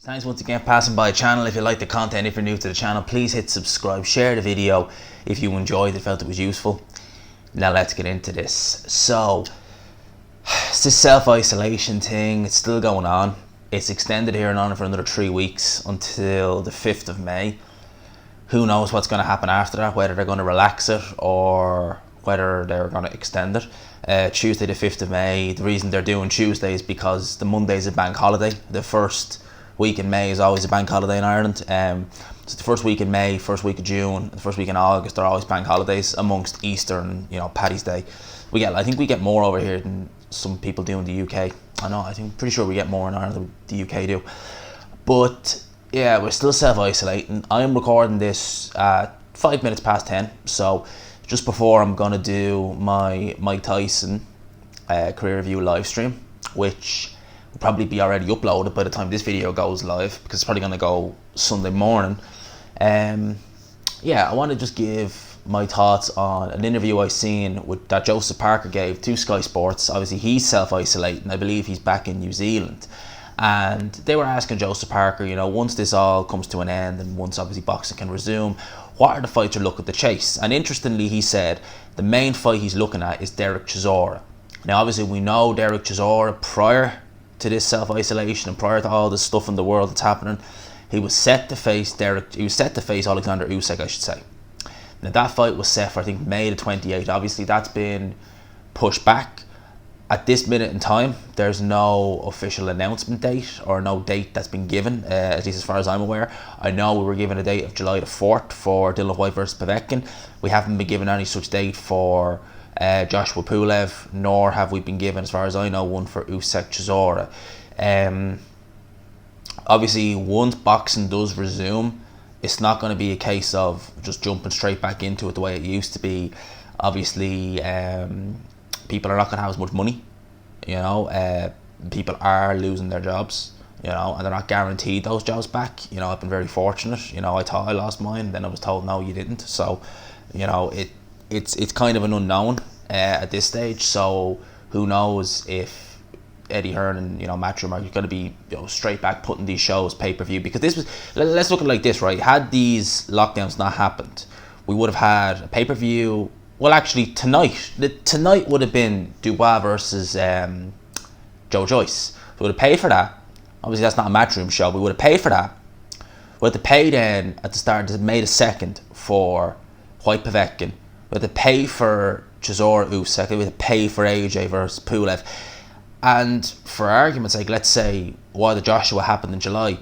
Thanks once again for passing by the channel. If you like the content, if you're new to the channel, please hit subscribe, share the video if you enjoyed it, felt it was useful. Now let's get into this. So, it's this self-isolation thing, it's still going on. It's extended here and on for another 3 weeks until the 5th of May. Who knows what's going to happen after that, whether they're going to relax it or whether they're going to extend it. Tuesday the 5th of May, the reason they're doing Tuesday is because the Monday is a bank holiday. The first week in May is always a bank holiday in Ireland. So the first week in May, first week of June, the first week in August are always bank holidays amongst Easter and Paddy's Day. I think we get more over here than some people do in the UK. Pretty sure we get more in Ireland than the UK do. But yeah, we're still self-isolating. I'm recording this at 5 minutes past 10, so just before I'm gonna do my Mike Tyson career review live stream, which will probably be already uploaded by the time this video goes live, because it's probably gonna go Sunday morning. I want to just give my thoughts on an interview I seen that Joseph Parker gave to Sky Sports. Obviously he's self-isolating. I believe he's back in New Zealand, and they were asking Joseph Parker, once this all comes to an end and once obviously boxing can resume, what are the fights you're looking to chase? And interestingly, he said the main fight he's looking at is Dereck Chisora. Now obviously we know Dereck Chisora, prior to this self-isolation and prior to all this stuff in the world that's happening, he was set to face Alexander Usyk, I should say. Now that fight was set for, I think, May the 28th. Obviously that's been pushed back. At this minute in time, there's no official announcement date or no date that's been given, at least as far as I'm aware. I know we were given a date of July the 4th for Dillian Whyte versus Povetkin. We haven't been given any such date for Joshua Pulev, nor have we been given, as far as I know, one for Usyk Chisora. Obviously, once boxing does resume, it's not going to be a case of just jumping straight back into it the way it used to be. Obviously, people are not going to have as much money. People are losing their jobs, and they're not guaranteed those jobs back. I've been very fortunate. I thought I lost mine, then I was told no, you didn't. So, it's kind of an unknown at this stage. So who knows if Eddie Hearn and Matchroom are going to be straight back putting these shows pay-per-view, because let's look at it like this, right? Had these lockdowns not happened, we would have had a pay-per-view. Well, actually tonight would have been Dubois versus Joe Joyce. We would have paid for that. Obviously that's not a Matchroom show. We would have paid for that. We had to pay then at the start of May the 2nd for Whyte Povetkin. We had to pay for Chisora Usyk. We had to pay for AJ versus Pulev. And for argument's sake, let's say why the Joshua happened in July.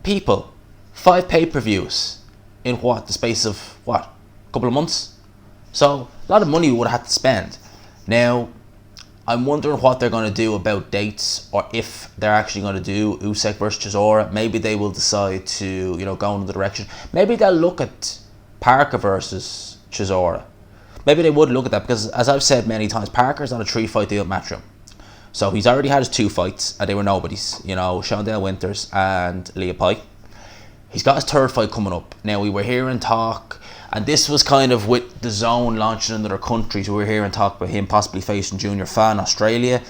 People, 5 pay-per-views in the space of a couple of months? So a lot of money we would have had to spend. Now, I'm wondering what they're going to do about dates, or if they're actually going to do Usyk versus Chisora. Maybe they will decide to, go in the direction. Maybe they'll look at Parker versus Chisora. Maybe they would look at that, because as I've said many times, Parker's on a 3-fight deal at Matchroom. So he's already had his 2 fights, and they were nobodies. Shondale Winters and Leah Pike. He's got his 3rd fight coming up. Now, we were hearing talk, and this was kind of with the zone launching in other countries. We were hearing talk about him possibly facing Junior Fa in Australia.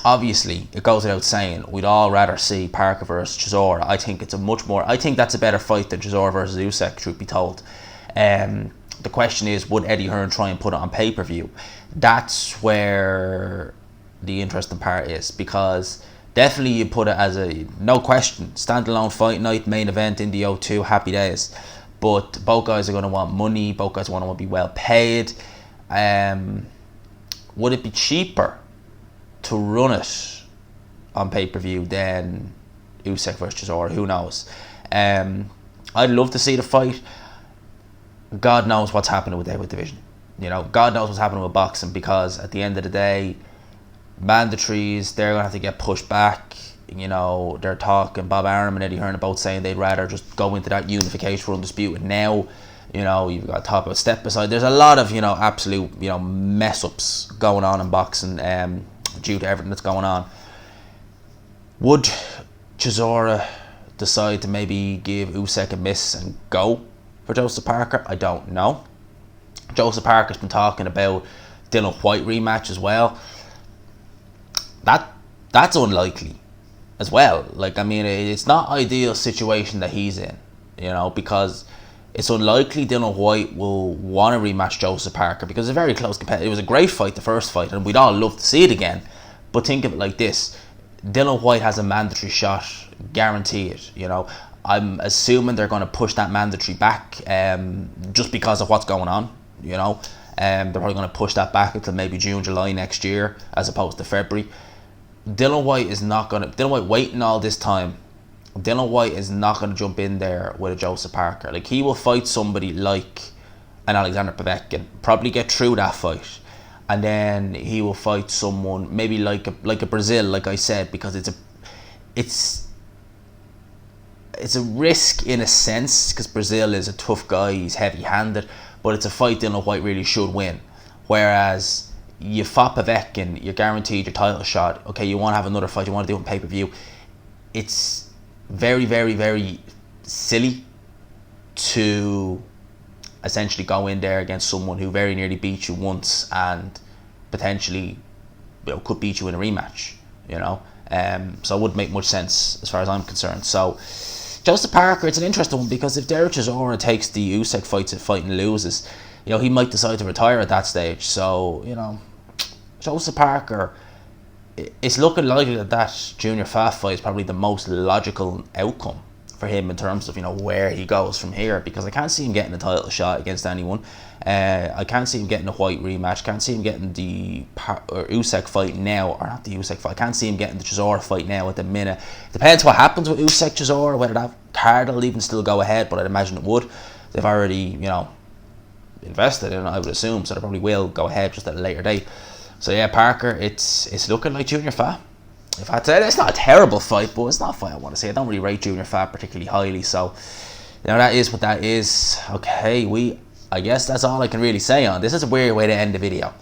Obviously, it goes without saying, we'd all rather see Parker versus Chisora. I think that's a better fight than Chisora versus Usyk, truth be told. The question is, would Eddie Hearn try and put it on pay-per-view? That's where the interesting part is, because definitely you put it as a, no question, standalone fight night, main event in the O2, happy days. But both guys are going to want money, both guys want to be well paid. Would it be cheaper to run it on pay-per-view than Usyk versus Chisora? Who knows? I'd love to see the fight. God knows what's happening with the heavyweight division. God knows what's happening with boxing, because at the end of the day, mandatories, they're going to have to get pushed back. They're talking, Bob Arum and Eddie Hearn, about saying they'd rather just go into that unification for Undisputed now. You've got to talk about step beside. There's a lot of, absolute, mess ups going on in boxing due to everything that's going on. Would Chisora decide to maybe give Usyk a miss and go for Joseph Parker? I don't know. Joseph Parker's been talking about Dillian Whyte rematch as well. That's unlikely. as well. Like, I mean, it's not ideal situation that he's in, you know, because it's unlikely Dillian Whyte will want to rematch Joseph Parker, because it's a very close competitor. It was a great fight, the first fight, and we'd all love to see it again. But think of it like this: Dillian Whyte has a mandatory shot, guaranteed. You know, I'm assuming they're going to push that mandatory back, just because of what's going on. You know, they're probably going to push that back until maybe June, July next year, as opposed to February. Dillian Whyte waiting all this time. Dillian Whyte is not going to jump in there with a Joseph Parker. Like, he will fight somebody like an Alexander Povetkin, probably get through that fight, and then he will fight someone maybe like a Brazil, like I said, because it's a risk in a sense, because Brazil is a tough guy, he's heavy-handed, but it's a fight Dillian Whyte really should win. Whereas you fought Povetkin, you're guaranteed your title shot. Okay, you want to have another fight, you want to do it on pay-per-view. It's very, very, very silly to essentially go in there against someone who very nearly beat you once and potentially, you know, could beat you in a rematch, you know. So it wouldn't make much sense as far as I'm concerned. So Joseph Parker, it's an interesting one, because if Dereck Chisora takes the Usyk fight and loses, you know, he might decide to retire at that stage. So, you know, Joseph Parker, it's looking likely that Junior Fat fight is probably the most logical outcome for him in terms of, you know, where he goes from here, because I can't see him getting a title shot against anyone. I can't see him getting a Whyte rematch. Can't see him getting the Usyk fight now, or not the Usyk fight. I can't see him getting the Chisora fight now at the minute. Depends what happens with Usyk Chisora, whether that card will even still go ahead, but I'd imagine it would. They've already, you know, invested in it, I would assume, so they probably will go ahead just at a later date. So yeah, Parker, it's looking like Junior Fat. If I had to say, it's not a terrible fight, but it's not a fight I want to see. I don't really rate Junior Fat particularly highly, so, you know, that is what that is. Okay, I guess that's all I can really say on this. Is a weird way to end the video,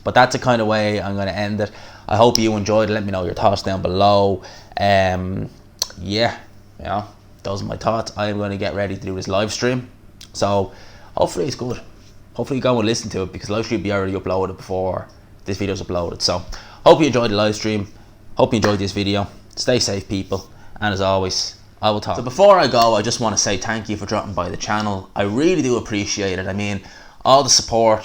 but that's the kind of way I'm going to end it. I hope you enjoyed it. Let me know your thoughts down below. Yeah, you know, those are my thoughts. I am going to get ready to do this live stream, so hopefully it's good. Hopefully you go and listen to it, because live stream will be already uploaded before this video is uploaded. So hope you enjoyed the live stream. Hope you enjoyed this video. Stay safe, people, and as always, I will talk. So before I go, I just want to say thank you for dropping by the channel. I really do appreciate it. I mean, all the support,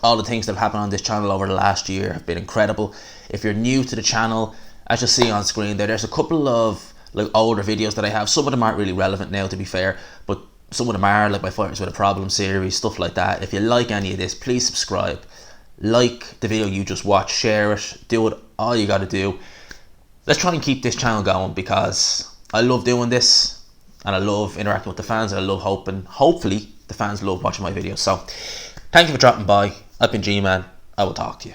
all the things that have happened on this channel over the last year have been incredible. If you're new to the channel, as you see on screen there's a couple of like older videos that I have. Some of them aren't really relevant now, to be fair, but some of them are, like my Fighters with a Problem series, stuff like that. If you like any of this, please subscribe. Like the video you just watched, share it, do it, all you gotta do. Let's try and keep this channel going, because I love doing this and I love interacting with the fans, and I love hopefully the fans love watching my videos. So thank you for dropping by. I've been G-Man. I will talk to you.